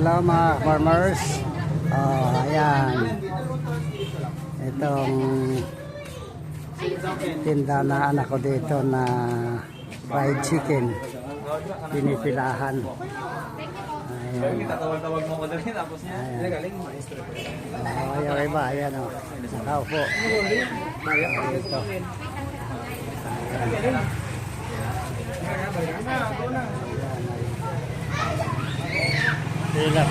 Hello mga farmers. Ayan. Itong tinda na anak ko dito na fried chicken. Pinipilahan. Ayan. Tatawag-tawag mo ko na rin tapos niya. Galing maestro. Yung iba, ayan o. Nakaupo. Dito. Ayan. Pila.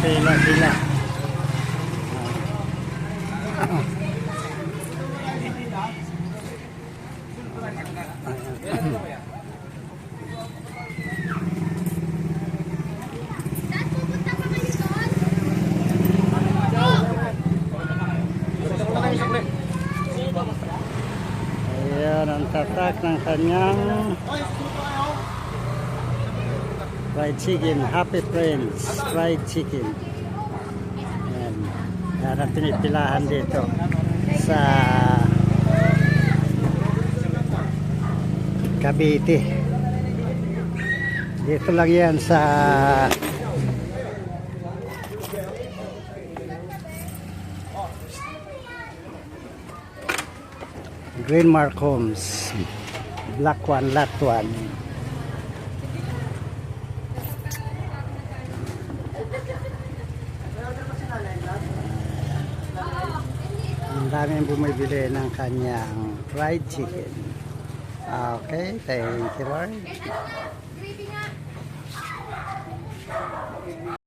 Ayan ang tatak ng kanyang fried chicken. Happy Friends fried chicken. Ayan. Ayan ang pinipilahan dito sa Cavite. Dito lang yan sa Greenmark Homes, Block 1, Lot 1. Ang daming bumibili ng kanyang fried chicken. Okay, thank you Lord.